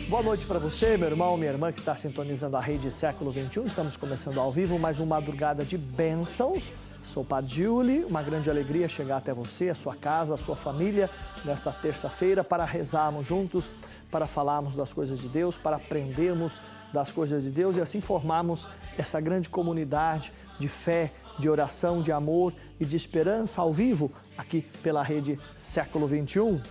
Boa noite para você, meu irmão, minha irmã que está sintonizando a Rede Século XXI. Estamos começando ao vivo mais uma madrugada de bênçãos. Sou o Padre Giuli, uma grande alegria chegar até você, a sua casa, a sua família, nesta terça-feira para rezarmos juntos, para falarmos das coisas de Deus, para aprendermos das coisas de Deus e assim formarmos essa grande comunidade de fé, de oração, de amor e de esperança ao vivo aqui pela Rede Século XXI.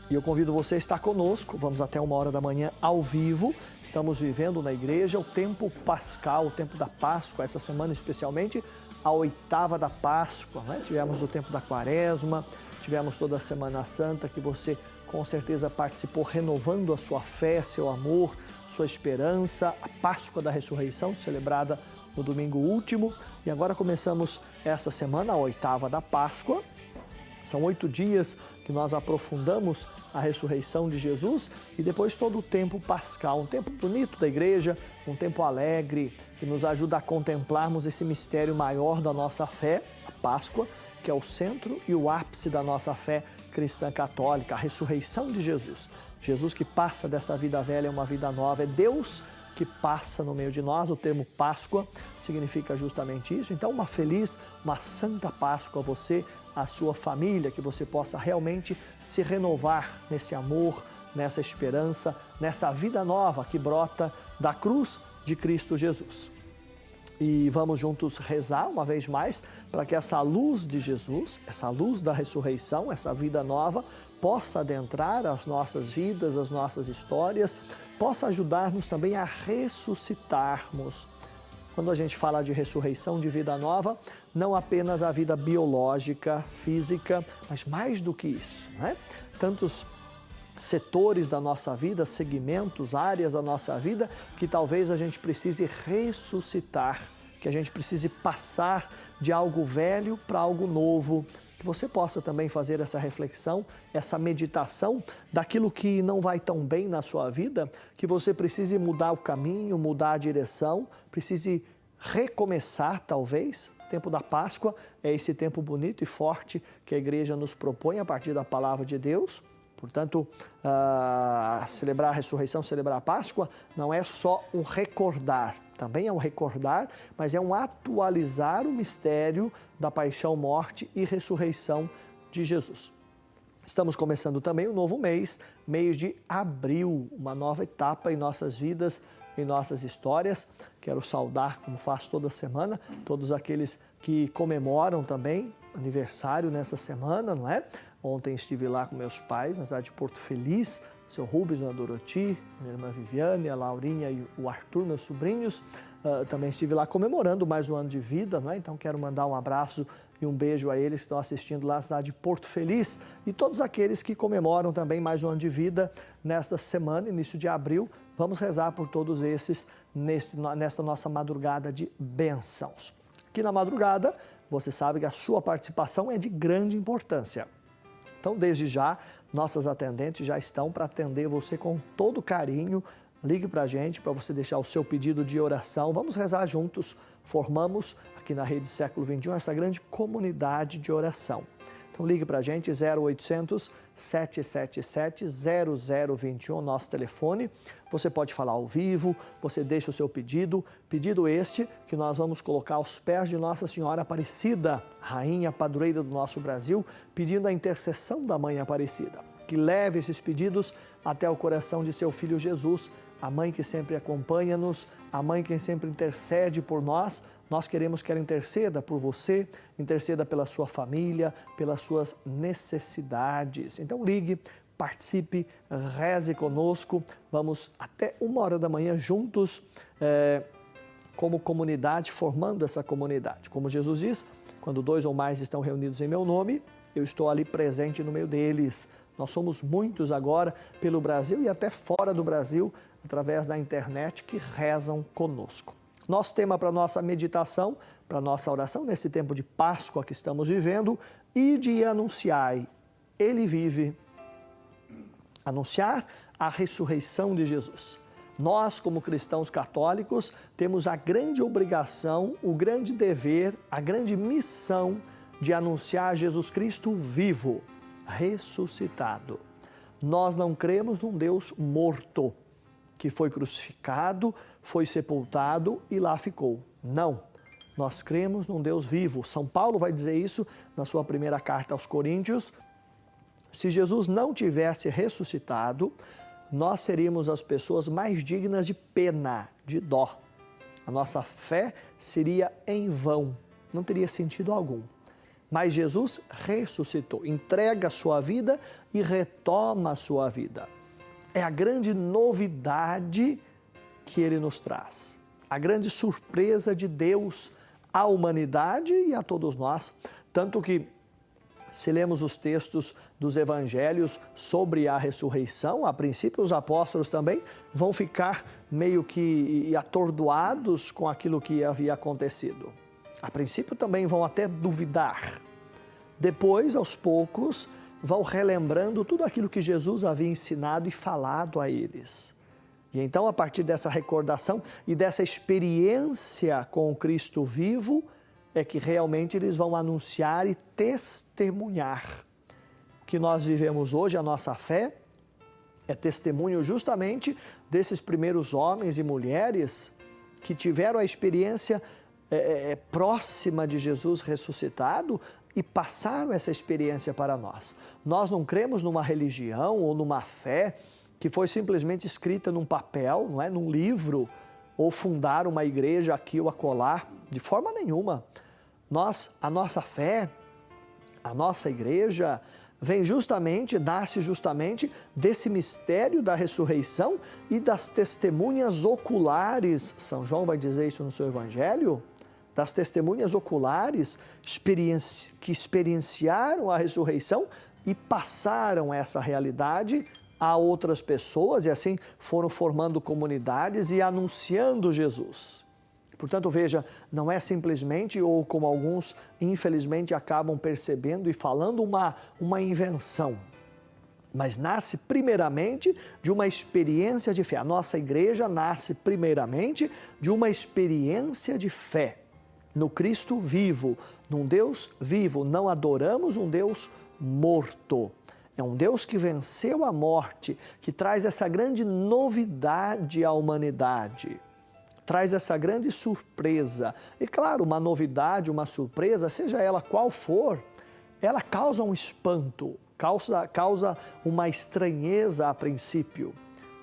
E eu convido você a estar conosco, vamos até 1h da manhã ao vivo. Estamos vivendo na igreja o tempo pascal, o tempo da Páscoa, essa semana especialmente, a 8ª da Páscoa, né? Tivemos o tempo da Quaresma, tivemos toda a Semana Santa, que você com certeza participou, renovando a sua fé, seu amor, sua esperança, a Páscoa da Ressurreição, celebrada no domingo último. E agora começamos essa semana, a 8ª da Páscoa. São 8 dias que nós aprofundamos a ressurreição de Jesus e depois todo o tempo pascal, um tempo bonito da igreja, um tempo alegre, que nos ajuda a contemplarmos esse mistério maior da nossa fé, a Páscoa, que é o centro e o ápice da nossa fé cristã católica, a ressurreição de Jesus. Jesus que passa dessa vida velha a uma vida nova, é Deus que passa no meio de nós. O termo Páscoa significa justamente isso. Então, uma feliz, uma santa Páscoa a você, a sua família, que você possa realmente se renovar nesse amor, nessa esperança, nessa vida nova que brota da cruz de Cristo Jesus. E vamos juntos rezar uma vez mais para que essa luz de Jesus, essa luz da ressurreição, essa vida nova, possa adentrar as nossas vidas, as nossas histórias, possa ajudar-nos também a ressuscitarmos. Quando a gente fala de ressurreição, de vida nova, não apenas a vida biológica, física, mas mais do que isso, né? Tantos setores da nossa vida, segmentos, áreas da nossa vida, que talvez a gente precise ressuscitar, que a gente precise passar de algo velho para algo novo, que você possa também fazer essa reflexão, essa meditação daquilo que não vai tão bem na sua vida, que você precise mudar o caminho, mudar a direção, precise recomeçar talvez. O tempo da Páscoa é esse tempo bonito e forte que a igreja nos propõe a partir da palavra de Deus. Portanto, celebrar a ressurreição, celebrar a Páscoa, não é só um recordar, também é um recordar, mas é um atualizar o mistério da paixão, morte e ressurreição de Jesus. Estamos começando também um novo mês de abril, uma nova etapa em nossas vidas, em nossas histórias. Quero saudar, como faço toda semana, todos aqueles que comemoram também aniversário nessa semana, não é? Ontem estive lá com meus pais, na cidade de Porto Feliz, seu Rubens, a Doroti, minha irmã Viviane, a Laurinha e o Arthur, meus sobrinhos. Também estive lá comemorando mais um ano de vida, não é? Então quero mandar um abraço e um beijo a eles que estão assistindo lá na cidade de Porto Feliz e todos aqueles que comemoram também mais um ano de vida nesta semana, início de abril. Vamos rezar por todos esses nesta nossa madrugada de bênçãos. Aqui na madrugada, você sabe que a sua participação é de grande importância. Então, desde já, nossas atendentes já estão para atender você com todo carinho. Ligue para a gente, para você deixar o seu pedido de oração. Vamos rezar juntos. Formamos aqui na Rede Século XXI essa grande comunidade de oração. Então, ligue para a gente, 0800 777 0021, nosso telefone. Você pode falar ao vivo, você deixa o seu pedido este que nós vamos colocar aos pés de Nossa Senhora Aparecida, Rainha Padroeira do nosso Brasil, pedindo a intercessão da Mãe Aparecida, que leve esses pedidos até o coração de seu Filho Jesus, a Mãe que sempre acompanha-nos, a Mãe que sempre intercede por nós. Nós queremos que ela interceda por você, interceda pela sua família, pelas suas necessidades. Então ligue, participe, reze conosco. Vamos até 1h da manhã juntos, como comunidade, formando essa comunidade. Como Jesus diz, quando 2 ou mais estão reunidos em meu nome, eu estou ali presente no meio deles. Nós somos muitos agora pelo Brasil e até fora do Brasil, através da internet, que rezam conosco. Nosso tema para a nossa meditação, para a nossa oração, nesse tempo de Páscoa que estamos vivendo, ide e anunciai, Ele vive. Anunciar a ressurreição de Jesus. Nós, como cristãos católicos, temos a grande obrigação, o grande dever, a grande missão de anunciar Jesus Cristo vivo, ressuscitado. Nós não cremos num Deus morto, que foi crucificado, foi sepultado e lá ficou. Não, nós cremos num Deus vivo. São Paulo vai dizer isso na sua primeira carta aos Coríntios. Se Jesus não tivesse ressuscitado, nós seríamos as pessoas mais dignas de pena, de dó. A nossa fé seria em vão, não teria sentido algum. Mas Jesus ressuscitou, entrega a sua vida e retoma a sua vida. É a grande novidade que Ele nos traz. A grande surpresa de Deus à humanidade e a todos nós. Tanto que, se lemos os textos dos evangelhos sobre a ressurreição, a princípio os apóstolos também vão ficar meio que atordoados com aquilo que havia acontecido. A princípio também vão até duvidar. Depois, aos poucos, vão relembrando tudo aquilo que Jesus havia ensinado e falado a eles. E então, a partir dessa recordação e dessa experiência com o Cristo vivo, é que realmente eles vão anunciar e testemunhar. O que nós vivemos hoje, a nossa fé, é testemunho justamente desses primeiros homens e mulheres que tiveram a experiência próxima de Jesus ressuscitado e passaram essa experiência para nós. Nós não cremos numa religião ou numa fé que foi simplesmente escrita num papel, não é? Num livro, ou fundar uma igreja aqui ou acolá, de forma nenhuma. A nossa fé, a nossa igreja, nasce justamente desse mistério da ressurreição e das testemunhas oculares, São João vai dizer isso no seu evangelho, das testemunhas oculares que experienciaram a ressurreição e passaram essa realidade a outras pessoas e assim foram formando comunidades e anunciando Jesus. Portanto, veja, não é simplesmente, ou como alguns infelizmente acabam percebendo e falando, uma invenção, mas nasce primeiramente de uma experiência de fé. A nossa igreja nasce primeiramente de uma experiência de fé no Cristo vivo, num Deus vivo. Não adoramos um Deus morto. É um Deus que venceu a morte, que traz essa grande novidade à humanidade. Traz essa grande surpresa. E claro, uma novidade, uma surpresa, seja ela qual for, ela causa um espanto, causa uma estranheza a princípio.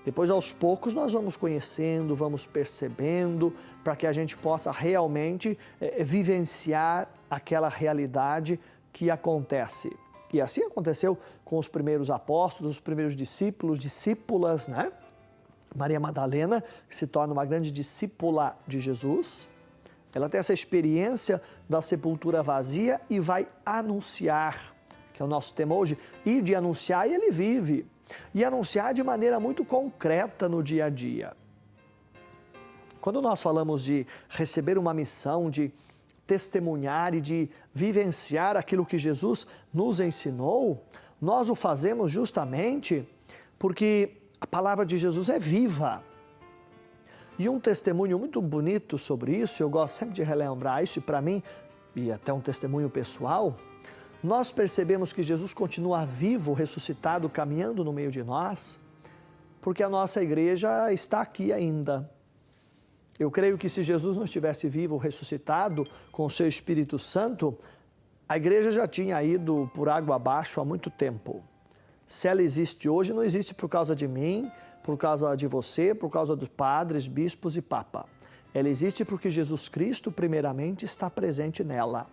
Depois, aos poucos, nós vamos conhecendo, vamos percebendo, para que a gente possa realmente vivenciar aquela realidade que acontece. E assim aconteceu com os primeiros apóstolos, os primeiros discípulos, discípulas, né? Maria Madalena, que se torna uma grande discípula de Jesus, ela tem essa experiência da sepultura vazia e vai anunciar, que é o nosso tema hoje, ir de anunciar, e ele vive. E anunciar de maneira muito concreta no dia a dia. Quando nós falamos de receber uma missão, de testemunhar e de vivenciar aquilo que Jesus nos ensinou, nós o fazemos justamente porque a palavra de Jesus é viva. E um testemunho muito bonito sobre isso, eu gosto sempre de relembrar isso, e para mim, e até um testemunho pessoal, nós percebemos que Jesus continua vivo, ressuscitado, caminhando no meio de nós, porque a nossa igreja está aqui ainda. Eu creio que se Jesus não estivesse vivo, ressuscitado, com o seu Espírito Santo, a igreja já tinha ido por água abaixo há muito tempo. Se ela existe hoje, não existe por causa de mim, por causa de você, por causa dos padres, bispos e papa. Ela existe porque Jesus Cristo, primeiramente, está presente nela.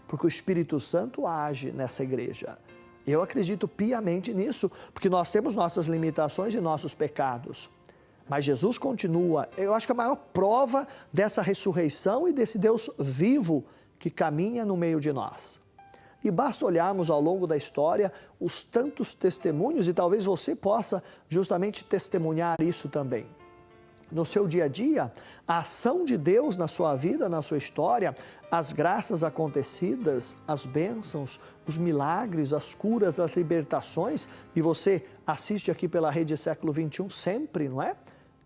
Porque o Espírito Santo age nessa igreja. Eu acredito piamente nisso, porque nós temos nossas limitações e nossos pecados. Mas Jesus continua. Eu acho que a maior prova dessa ressurreição e desse Deus vivo que caminha no meio de nós. E basta olharmos ao longo da história os tantos testemunhos, e talvez você possa justamente testemunhar isso também. No seu dia a dia, a ação de Deus na sua vida, na sua história, as graças acontecidas, as bênçãos, os milagres, as curas, as libertações, e você assiste aqui pela Rede Século XXI sempre, não é?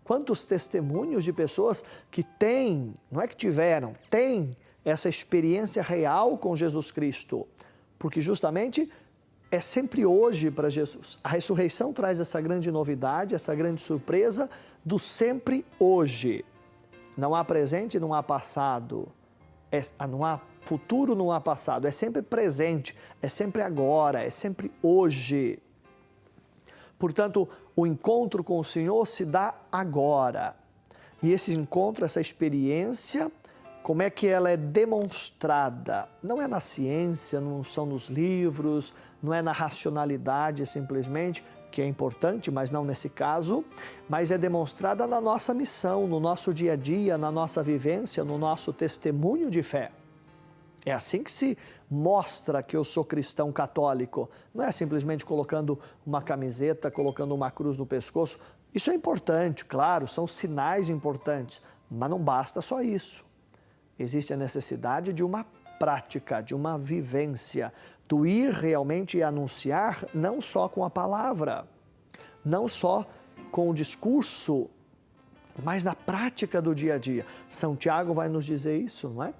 Quantos testemunhos de pessoas que têm, não é que tiveram, têm essa experiência real com Jesus Cristo. Porque justamente é sempre hoje para Jesus. A ressurreição traz essa grande novidade, essa grande surpresa do sempre hoje. Não há presente, não há passado, não há futuro, não há passado, é sempre presente, é sempre agora, é sempre hoje. Portanto, o encontro com o Senhor se dá agora. E esse encontro, essa experiência, como é que ela é demonstrada? Não é na ciência, não são nos livros, não é na racionalidade simplesmente, que é importante, mas não nesse caso, mas é demonstrada na nossa missão, no nosso dia a dia, na nossa vivência, no nosso testemunho de fé. É assim que se mostra que eu sou cristão católico. Não é simplesmente colocando uma camiseta, colocando uma cruz no pescoço. Isso é importante, claro, são sinais importantes, mas não basta só isso. Existe a necessidade de uma prática, de uma vivência, do ir realmente e anunciar não só com a palavra, não só com o discurso, mas na prática do dia a dia. São Tiago vai nos dizer isso, não é?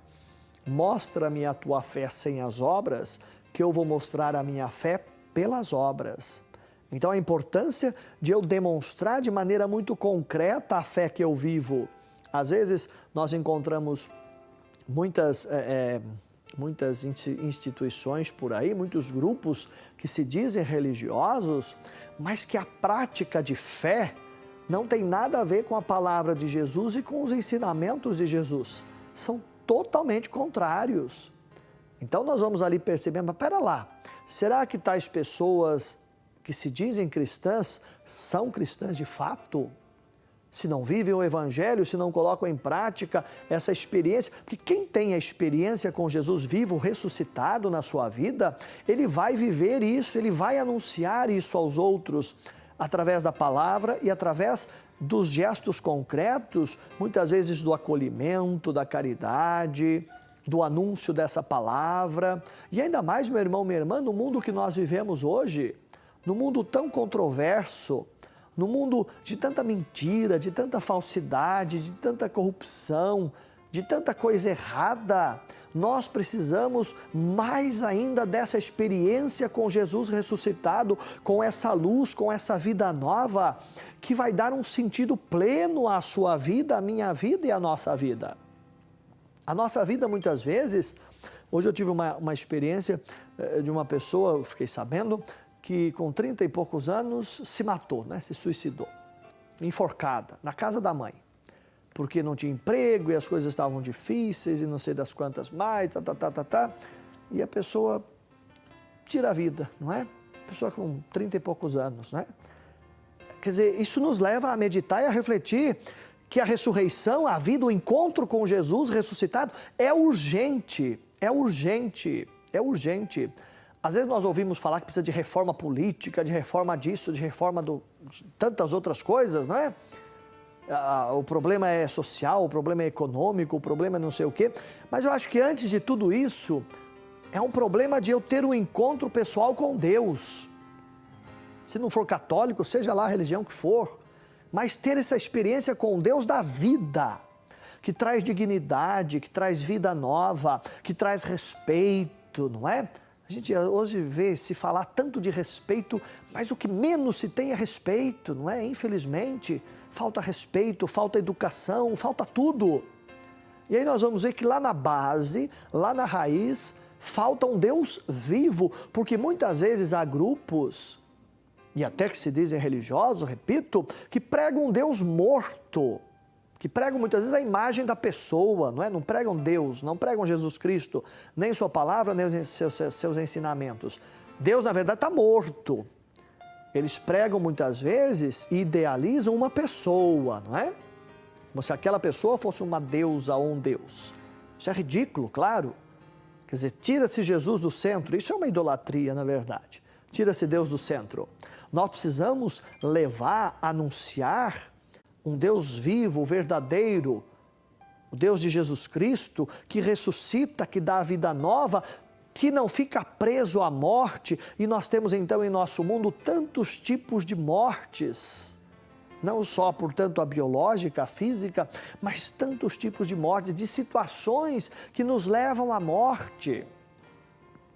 Mostra-me a tua fé sem as obras, que eu vou mostrar a minha fé pelas obras. Então a importância de eu demonstrar de maneira muito concreta a fé que eu vivo. Às vezes nós encontramos muitas instituições por aí, muitos grupos que se dizem religiosos, mas que a prática de fé não tem nada a ver com a palavra de Jesus e com os ensinamentos de Jesus. São totalmente contrários. Então nós vamos ali perceber, mas pera lá, será que tais pessoas que se dizem cristãs são cristãs de fato? Se não vivem o Evangelho, se não colocam em prática essa experiência, porque quem tem a experiência com Jesus vivo, ressuscitado na sua vida, ele vai viver isso, ele vai anunciar isso aos outros, através da palavra e através dos gestos concretos, muitas vezes do acolhimento, da caridade, do anúncio dessa palavra. E ainda mais, meu irmão, minha irmã, no mundo que nós vivemos hoje, no mundo tão controverso, no mundo de tanta mentira, de tanta falsidade, de tanta corrupção, de tanta coisa errada, nós precisamos mais ainda dessa experiência com Jesus ressuscitado, com essa luz, com essa vida nova, que vai dar um sentido pleno à sua vida, à minha vida e à nossa vida. A nossa vida, muitas vezes, hoje eu tive uma experiência de uma pessoa, eu fiquei sabendo, que com 30 e poucos anos se matou, né? Se suicidou, enforcada, na casa da mãe, porque não tinha emprego e as coisas estavam difíceis e não sei das quantas mais, e a pessoa tira a vida, não é? A pessoa com 30 e poucos anos, não é? Quer dizer, isso nos leva a meditar e a refletir que a ressurreição, a vida, o encontro com Jesus ressuscitado é urgente, é urgente, é urgente. Às vezes nós ouvimos falar que precisa de reforma política, de reforma disso, de reforma de tantas outras coisas, não é? O problema é social, o problema é econômico, o problema é não sei o quê. Mas eu acho que antes de tudo isso, é um problema de eu ter um encontro pessoal com Deus. Se não for católico, seja lá a religião que for, mas ter essa experiência com Deus da vida, que traz dignidade, que traz vida nova, que traz respeito, não é? A gente hoje vê se falar tanto de respeito, mas o que menos se tem é respeito, não é? Infelizmente, falta respeito, falta educação, falta tudo. E aí nós vamos ver que lá na base, lá na raiz, falta um Deus vivo, porque muitas vezes há grupos, e até que se dizem religiosos, repito, que pregam um Deus morto, que pregam muitas vezes a imagem da pessoa, não é? Não pregam Deus, não pregam Jesus Cristo, nem sua palavra, nem os seus ensinamentos. Deus, na verdade, está morto. Eles pregam muitas vezes e idealizam uma pessoa, não é? Como se aquela pessoa fosse uma deusa ou um Deus. Isso é ridículo, claro. Quer dizer, tira-se Jesus do centro, isso é uma idolatria, na verdade. Tira-se Deus do centro. Nós precisamos levar, anunciar um Deus vivo, verdadeiro, o Deus de Jesus Cristo, que ressuscita, que dá a vida nova, que não fica preso à morte. E nós temos então em nosso mundo tantos tipos de mortes, não só, portanto, a biológica, a física, mas tantos tipos de mortes, de situações que nos levam à morte.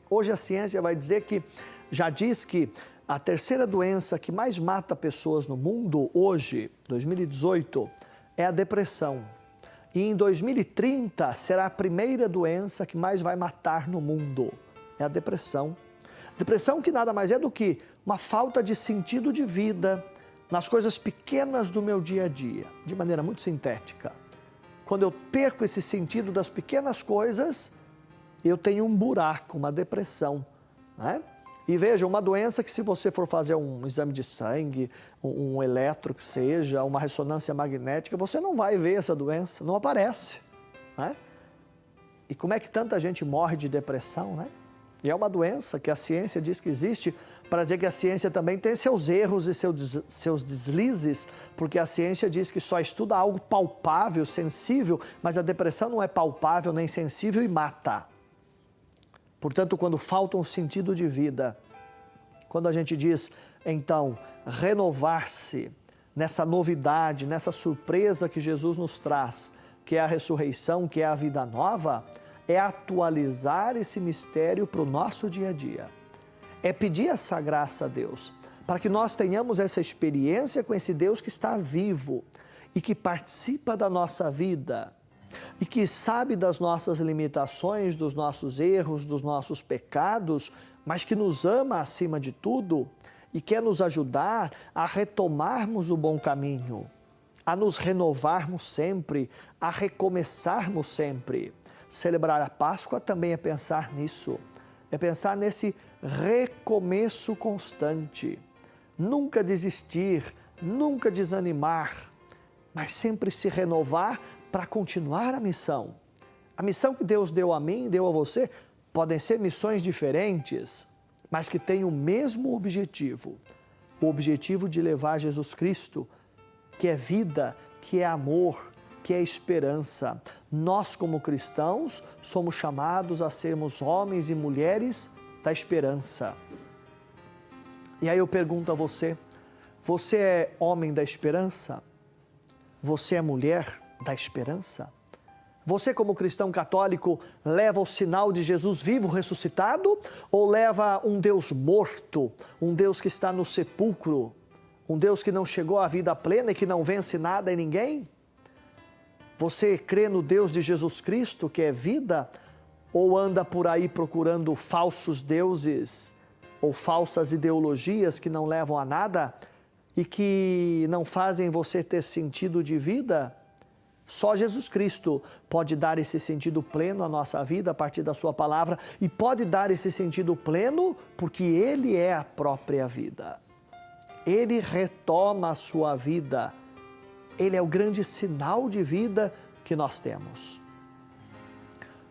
Hoje a ciência vai dizer que já diz que a terceira doença que mais mata pessoas no mundo hoje, 2018, é a depressão. E em 2030 será a primeira doença que mais vai matar no mundo, é a depressão. Depressão que nada mais é do que uma falta de sentido de vida nas coisas pequenas do meu dia a dia, de maneira muito sintética. Quando eu perco esse sentido das pequenas coisas, eu tenho um buraco, uma depressão, né? E veja, uma doença que se você for fazer um exame de sangue, um eletro que seja, uma ressonância magnética, você não vai ver essa doença, não aparece, né? E como é que tanta gente morre de depressão, né? E é uma doença que a ciência diz que existe, para dizer que a ciência também tem seus erros e seus deslizes, porque a ciência diz que só estuda algo palpável, sensível, mas a depressão não é palpável nem sensível e mata. Portanto, quando falta um sentido de vida, quando a gente diz, então, renovar-se nessa novidade, nessa surpresa que Jesus nos traz, que é a ressurreição, que é a vida nova, é atualizar esse mistério para o nosso dia a dia. É pedir essa graça a Deus, para que nós tenhamos essa experiência com esse Deus que está vivo e que participa da nossa vida e que sabe das nossas limitações, dos nossos erros, dos nossos pecados, mas que nos ama acima de tudo e quer nos ajudar a retomarmos o bom caminho, a nos renovarmos sempre, a recomeçarmos sempre. Celebrar a Páscoa também é pensar nisso, é pensar nesse recomeço constante. Nunca desistir, nunca desanimar, mas sempre se renovar para continuar a missão. A missão que Deus deu a mim, deu a você, podem ser missões diferentes, mas que têm o mesmo objetivo. O objetivo de levar Jesus Cristo, que é vida, que é amor, que é esperança. Nós, como cristãos, somos chamados a sermos homens e mulheres da esperança. E aí eu pergunto a você, você é homem da esperança? Você é mulher da esperança? Você, como cristão católico, leva o sinal de Jesus vivo ressuscitado ou leva um Deus morto, um Deus que está no sepulcro, um Deus que não chegou à vida plena e que não vence nada em ninguém? Você crê no Deus de Jesus Cristo, que é vida, ou anda por aí procurando falsos deuses ou falsas ideologias que não levam a nada e que não fazem você ter sentido de vida? Só Jesus Cristo pode dar esse sentido pleno à nossa vida a partir da sua palavra e pode dar esse sentido pleno porque Ele é a própria vida. Ele retoma a sua vida. Ele é o grande sinal de vida que nós temos.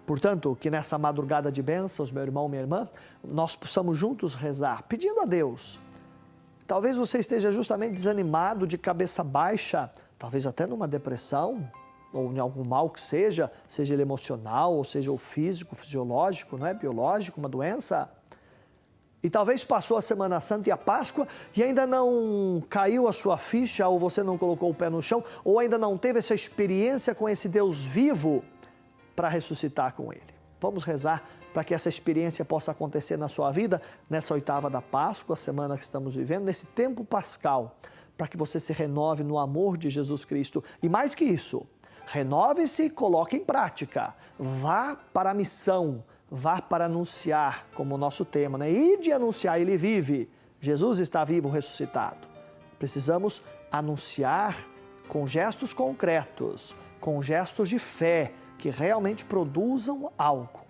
Portanto, que nessa madrugada de bênçãos, meu irmão, minha irmã, nós possamos juntos rezar, pedindo a Deus. Talvez você esteja justamente desanimado, de cabeça baixa, talvez até numa depressão, ou em algum mal que seja ele emocional, ou seja o físico, fisiológico, não é? Biológico, uma doença. E talvez passou a Semana Santa e a Páscoa e ainda não caiu a sua ficha, ou você não colocou o pé no chão, ou ainda não teve essa experiência com esse Deus vivo para ressuscitar com Ele. Vamos rezar para que essa experiência possa acontecer na sua vida, nessa oitava da Páscoa, a semana que estamos vivendo, nesse tempo pascal, para que você se renove no amor de Jesus Cristo. E mais que isso, renove-se e coloque em prática. Vá para a missão, vá para anunciar, como o nosso tema, né? Ide anunciar, Ele vive. Jesus está vivo, ressuscitado. Precisamos anunciar com gestos concretos, com gestos de fé, que realmente produzam algo.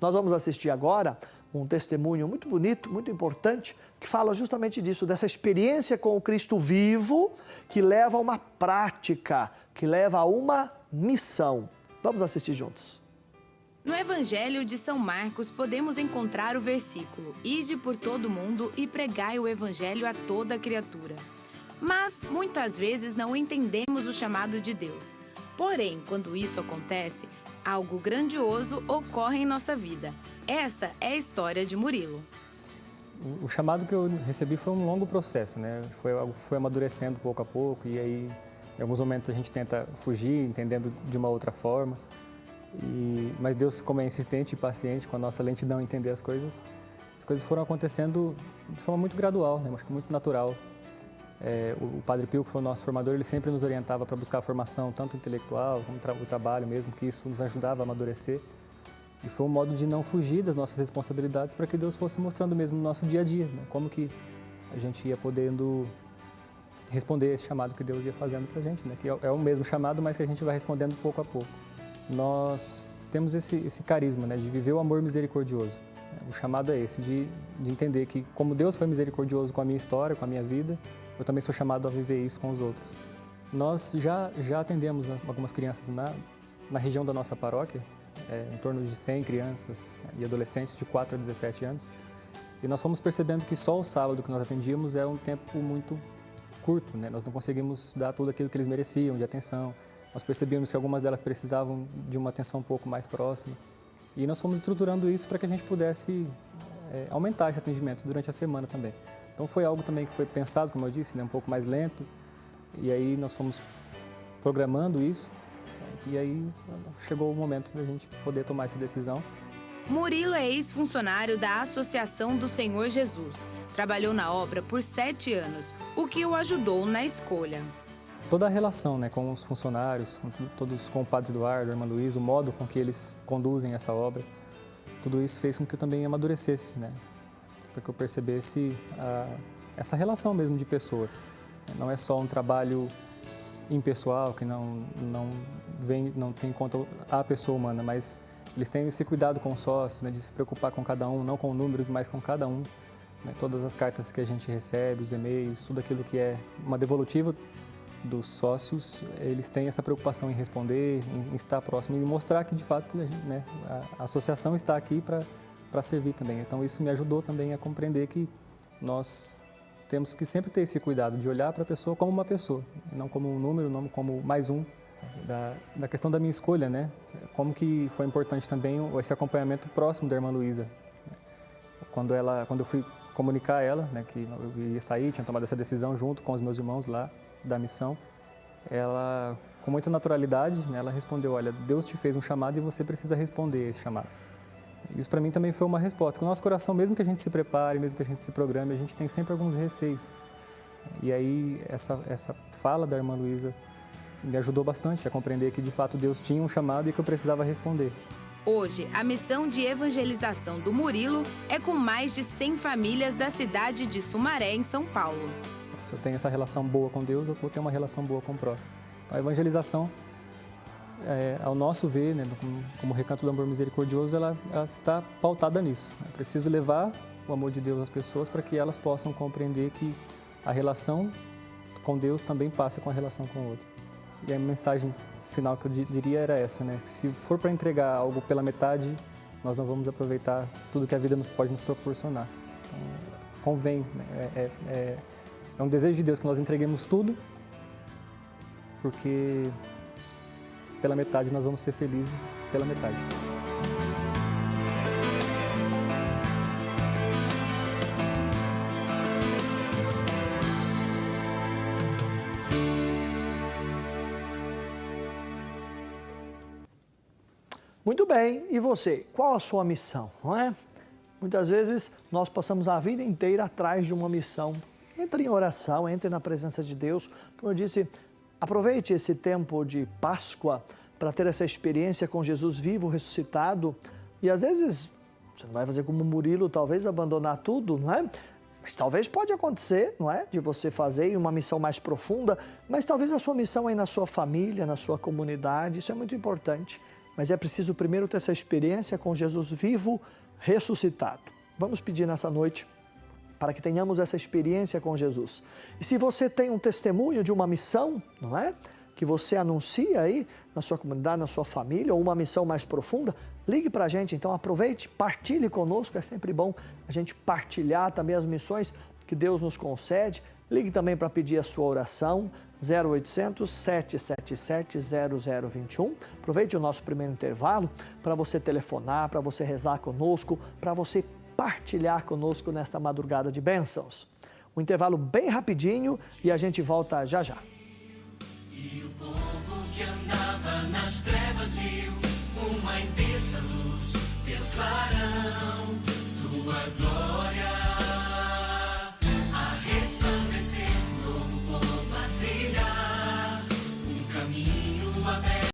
Nós vamos assistir agora um testemunho muito bonito, muito importante, que fala justamente disso, dessa experiência com o Cristo vivo, que leva a uma prática, que leva a uma missão. Vamos assistir juntos. No Evangelho de São Marcos podemos encontrar o versículo: Ide por todo o mundo e pregai o Evangelho a toda criatura. Mas, muitas vezes, não entendemos o chamado de Deus. Porém, quando isso acontece, algo grandioso ocorre em nossa vida. Essa é a história de Murilo. O chamado que eu recebi foi um longo processo, né? Foi amadurecendo pouco a pouco e aí, em alguns momentos, a gente tenta fugir, entendendo de uma outra forma. Mas Deus, como é insistente e paciente com a nossa lentidão em entender as coisas, as coisas foram acontecendo de forma muito gradual, né? Acho que muito natural. O Padre Pio, que foi o nosso formador, ele sempre nos orientava para buscar a formação, tanto intelectual como o trabalho mesmo, que isso nos ajudava a amadurecer. E foi um modo de não fugir das nossas responsabilidades para que Deus fosse mostrando mesmo no nosso dia a dia, né? Como que a gente ia podendo responder esse chamado que Deus ia fazendo para a gente, né? Que é o mesmo chamado, mas que a gente vai respondendo pouco a pouco. Nós temos esse carisma, né, de viver o amor misericordioso. O chamado é esse, de entender que como Deus foi misericordioso com a minha história, com a minha vida, eu também sou chamado a viver isso com os outros. Nós já atendemos algumas crianças na região da nossa paróquia, em torno de 100 crianças e adolescentes de 4 a 17 anos. E nós fomos percebendo que só o sábado que nós atendíamos é um tempo muito curto, né? Nós não conseguimos dar tudo aquilo que eles mereciam de atenção. Nós percebíamos que algumas delas precisavam de uma atenção um pouco mais próxima. E nós fomos estruturando isso para que a gente pudesse aumentar esse atendimento durante a semana também. Então foi algo também que foi pensado, como eu disse, né, um pouco mais lento. E aí nós fomos programando isso. E aí chegou o momento da gente poder tomar essa decisão. Murilo é ex-funcionário da Associação do Senhor Jesus. Trabalhou na obra por 7 anos, o que o ajudou na escolha. Toda a relação, né, com os funcionários, com o Padre Eduardo, a Irmã Luísa, o modo com que eles conduzem essa obra, tudo isso fez com que eu também amadurecesse, né, para que eu percebesse essa relação mesmo de pessoas. Não é só um trabalho impessoal, que não tem em conta a pessoa humana, mas eles têm esse cuidado com os sócios, né, de se preocupar com cada um, não com números, mas com cada um. Né, todas as cartas que a gente recebe, os e-mails, tudo aquilo que é uma devolutiva dos sócios, eles têm essa preocupação em responder, em estar próximo e mostrar que, de fato, né, a associação está aqui para servir também. Então, isso me ajudou também a compreender que nós temos que sempre ter esse cuidado de olhar para a pessoa como uma pessoa, não como um número, não como mais um. Da questão da minha escolha, né? Como que foi importante também esse acompanhamento próximo da Irmã Luísa. Quando eu fui comunicar a ela, né, que eu ia sair, tinha tomado essa decisão junto com os meus irmãos lá da missão, ela, com muita naturalidade, né, ela respondeu: olha, Deus te fez um chamado e você precisa responder esse chamado. Isso para mim também foi uma resposta. Com o nosso coração, mesmo que a gente se prepare, mesmo que a gente se programe, a gente tem sempre alguns receios. E aí essa fala da Irmã Luísa me ajudou bastante a compreender que de fato Deus tinha um chamado e que eu precisava responder. Hoje, a missão de evangelização do Murilo é com mais de 100 famílias da cidade de Sumaré, em São Paulo. Se eu tenho essa relação boa com Deus, eu vou ter uma relação boa com o próximo. Então, a evangelização, ao nosso ver, né, como Recanto do Amor Misericordioso, ela está pautada nisso. Eu preciso levar o amor de Deus às pessoas para que elas possam compreender que a relação com Deus também passa com a relação com o outro. E a mensagem final que eu diria era essa, né? Que se for para entregar algo pela metade, nós não vamos aproveitar tudo que a vida pode nos proporcionar. Então, convém, né? É um desejo de Deus que nós entreguemos tudo, porque pela metade nós vamos ser felizes pela metade. Muito bem, e você? Qual a sua missão, não é? Muitas vezes nós passamos a vida inteira atrás de uma missão. Entre em oração, entre na presença de Deus. Como eu disse, aproveite esse tempo de Páscoa para ter essa experiência com Jesus vivo, ressuscitado. E às vezes, você não vai fazer como Murilo, talvez abandonar tudo, não é? Mas talvez pode acontecer, não é? De você fazer uma missão mais profunda, mas talvez a sua missão aí na sua família, na sua comunidade, isso é muito importante. Mas é preciso primeiro ter essa experiência com Jesus vivo, ressuscitado. Vamos pedir nessa noite para que tenhamos essa experiência com Jesus. E se você tem um testemunho de uma missão, não é? Que você anuncia aí na sua comunidade, na sua família, ou uma missão mais profunda, ligue para a gente. Então aproveite, partilhe conosco, é sempre bom a gente partilhar também as missões que Deus nos concede. Ligue também para pedir a sua oração, 0800 777 0021. Aproveite o nosso primeiro intervalo para você telefonar, para você rezar conosco, para você partilhar conosco nesta madrugada de bênçãos. Um intervalo bem rapidinho e a gente volta já já. E o povo que andava nas trevas viu uma intensa luz, teu clarão, tua glória. glória.